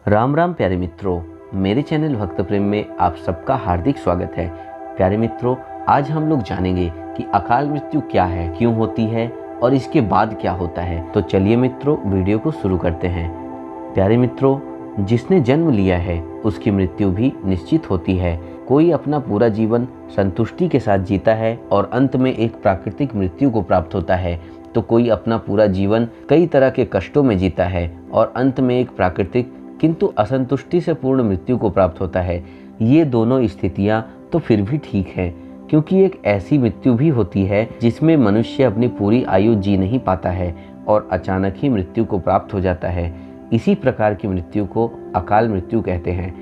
राम राम प्यारे मित्रों, मेरे चैनल भक्त प्रेम में आप सबका हार्दिक स्वागत है। प्यारे मित्रों, आज हम लोग जानेंगे कि अकाल मृत्यु क्या है, क्यों होती है और इसके बाद क्या होता है। तो चलिए मित्रों, वीडियो को शुरू करते हैं। प्यारे मित्रों, जिसने जन्म लिया है उसकी मृत्यु भी निश्चित होती है। कोई अपना पूरा जीवन संतुष्टि के साथ जीता है और अंत में एक प्राकृतिक मृत्यु को प्राप्त होता है, तो कोई अपना पूरा जीवन कई तरह के कष्टों में जीता है और अंत में एक प्राकृतिक किंतु असंतुष्टि से पूर्ण मृत्यु को प्राप्त होता है। ये दोनों स्थितियां तो फिर भी ठीक हैं, क्योंकि एक ऐसी मृत्यु भी होती है जिसमें मनुष्य अपनी पूरी आयु जी नहीं पाता है और अचानक ही मृत्यु को प्राप्त हो जाता है। इसी प्रकार की मृत्यु को अकाल मृत्यु कहते हैं।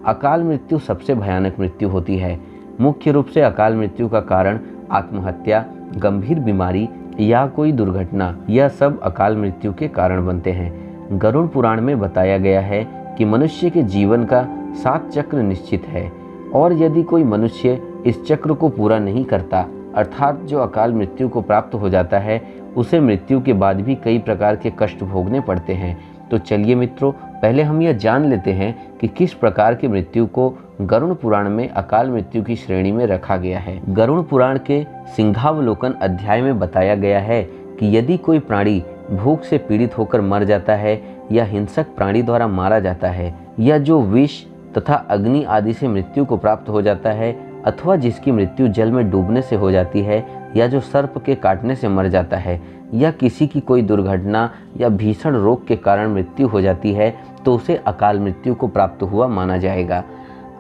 अकाल मृत्यु सबसे भयानक मृत्यु होती है। मुख्य रूप से अकाल मृत्यु का कारण आत्महत्या, गंभीर बीमारी या कोई दुर्घटना, यह सब अकाल मृत्यु के कारण बनते हैं। गरुड़ पुराण में बताया गया है कि मनुष्य के जीवन का 7 चक्र निश्चित है और यदि कोई मनुष्य इस चक्र को पूरा नहीं करता, अर्थात जो अकाल मृत्यु को प्राप्त हो जाता है, उसे मृत्यु के बाद भी कई प्रकार के कष्ट भोगने पड़ते हैं। तो चलिए मित्रों, पहले हम यह जान लेते हैं कि किस प्रकार की मृत्यु को गरुड़ पुराण में अकाल मृत्यु की श्रेणी में रखा गया है। गरुड़ पुराण के सिंहावलोकन अध्याय में बताया गया है कि यदि कोई प्राणी भूख से पीड़ित होकर मर जाता है या हिंसक प्राणी द्वारा मारा जाता है या जो विष तथा अग्नि आदि से मृत्यु को प्राप्त हो जाता है अथवा जिसकी मृत्यु जल में डूबने से हो जाती है या जो सर्प के काटने से मर जाता है या किसी की कोई दुर्घटना या भीषण रोग के कारण मृत्यु हो जाती है, तो उसे अकाल मृत्यु को प्राप्त हुआ माना जाएगा।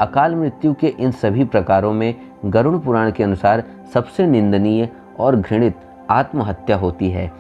अकाल मृत्यु के इन सभी प्रकारों में गरुड़ पुराण के अनुसार सबसे निंदनीय और घृणित आत्महत्या होती है।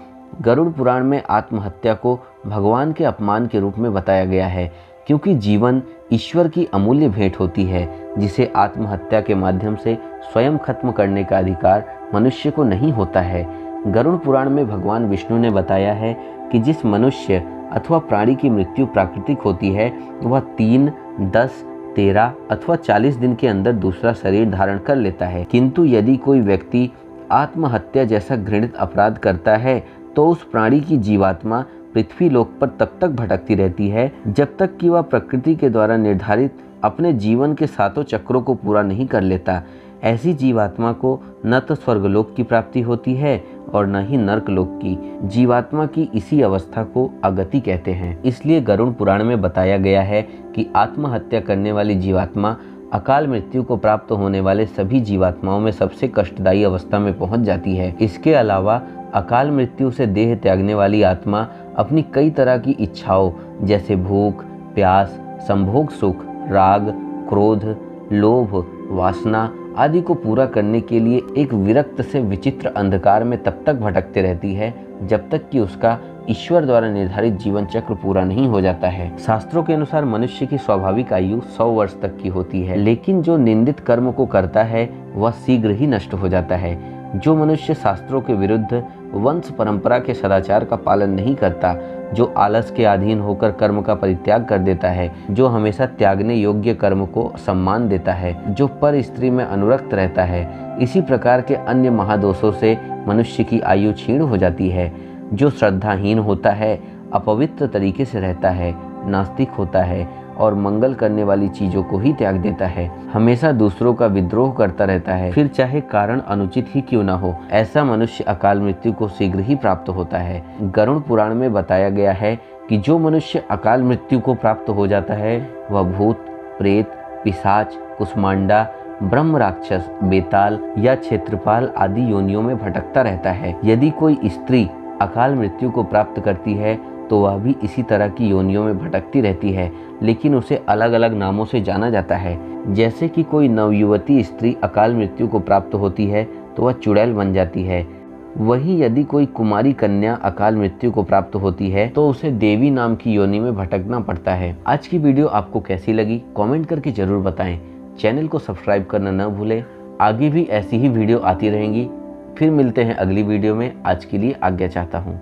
गरुड़ पुराण में आत्महत्या को भगवान के अपमान के रूप में बताया गया है, क्योंकि जीवन ईश्वर की अमूल्य भेंट होती है, जिसे आत्महत्या के माध्यम से स्वयं खत्म करने का अधिकार मनुष्य को नहीं होता है। गरुड़ पुराण में भगवान विष्णु ने बताया है कि जिस मनुष्य अथवा प्राणी की मृत्यु प्राकृतिक होती है, वह 3, 10, 13 अथवा 40 दिन के अंदर दूसरा शरीर धारण कर लेता है। किंतु यदि कोई व्यक्ति आत्महत्या जैसा घृणित अपराध करता है, तो उस प्राणी की जीवात्मा पृथ्वी लोक पर तब तक भटकती रहती है जब तक कि वह प्रकृति के द्वारा निर्धारित अपने जीवन के 7 चक्रों को पूरा नहीं कर लेता। ऐसी जीवात्मा को न तो स्वर्गलोक की प्राप्ति होती है और न ही नरकलोक की। जीवात्मा की इसी अवस्था को अगति कहते हैं। इसलिए गरुड़ पुराण में बताया गया है कि आत्महत्या करने वाली जीवात्मा अकाल मृत्यु को प्राप्त होने वाले सभी जीवात्माओं में सबसे कष्टदायी अवस्था में पहुंच जाती है। इसके अलावा अकाल मृत्यु से देह त्यागने वाली आत्मा अपनी कई तरह की इच्छाओं जैसे भूख, प्यास, संभोग सुख, राग, क्रोध, लोभ, वासना आदि को पूरा करने के लिए एक विरक्त से विचित्र अंधकार में तब तक भटकते रहती है जब तक कि उसका ईश्वर द्वारा निर्धारित जीवन चक्र पूरा नहीं हो जाता है। शास्त्रों के अनुसार मनुष्य की स्वाभाविक आयु 100 वर्ष तक की होती है, लेकिन जो निंदित कर्म को करता है वह शीघ्र ही नष्ट हो जाता है। जो मनुष्य शास्त्रों के विरुद्ध वंश परंपरा के सदाचार का पालन नहीं करता, जो आलस के अधीन होकर कर्म का परित्याग कर देता है, जो हमेशा त्यागने योग्य कर्म को सम्मान देता है, जो पर स्त्री में अनुरक्त रहता है, इसी प्रकार के अन्य महादोषों से मनुष्य की आयु क्षीण हो जाती है। जो श्रद्धाहीन होता है, अपवित्र तरीके से रहता है, नास्तिक होता है और मंगल करने वाली चीजों को ही त्याग देता है, हमेशा दूसरों का विद्रोह करता रहता है, फिर चाहे कारण अनुचित ही क्यों न हो, ऐसा मनुष्य अकाल मृत्यु को शीघ्र ही प्राप्त होता है। गरुड़ पुराण में बताया गया है कि जो मनुष्य अकाल मृत्यु को प्राप्त हो जाता है वह भूत, प्रेत, पिशाच, कुष्मांडा, ब्रह्म राक्षस, बेताल या क्षेत्रपाल आदि योनियों में भटकता रहता है। यदि कोई स्त्री अकाल मृत्यु को प्राप्त करती है तो वह भी इसी तरह की योनियों में भटकती रहती है, लेकिन उसे अलग अलग नामों से जाना जाता है। जैसे कि कोई नवयुवती स्त्री अकाल मृत्यु को प्राप्त होती है तो वह चुड़ैल बन जाती है। वहीं यदि कोई कुमारी कन्या अकाल मृत्यु को प्राप्त होती है तो उसे देवी नाम की योनि में भटकना पड़ता है। आज की वीडियो आपको कैसी लगी कमेंट करके जरूर बताएं। चैनल को सब्सक्राइब करना न भूलें। आगे भी ऐसी ही वीडियो आती रहेंगी। फिर मिलते हैं अगली वीडियो में। आज के लिए आज्ञा चाहता हूँ।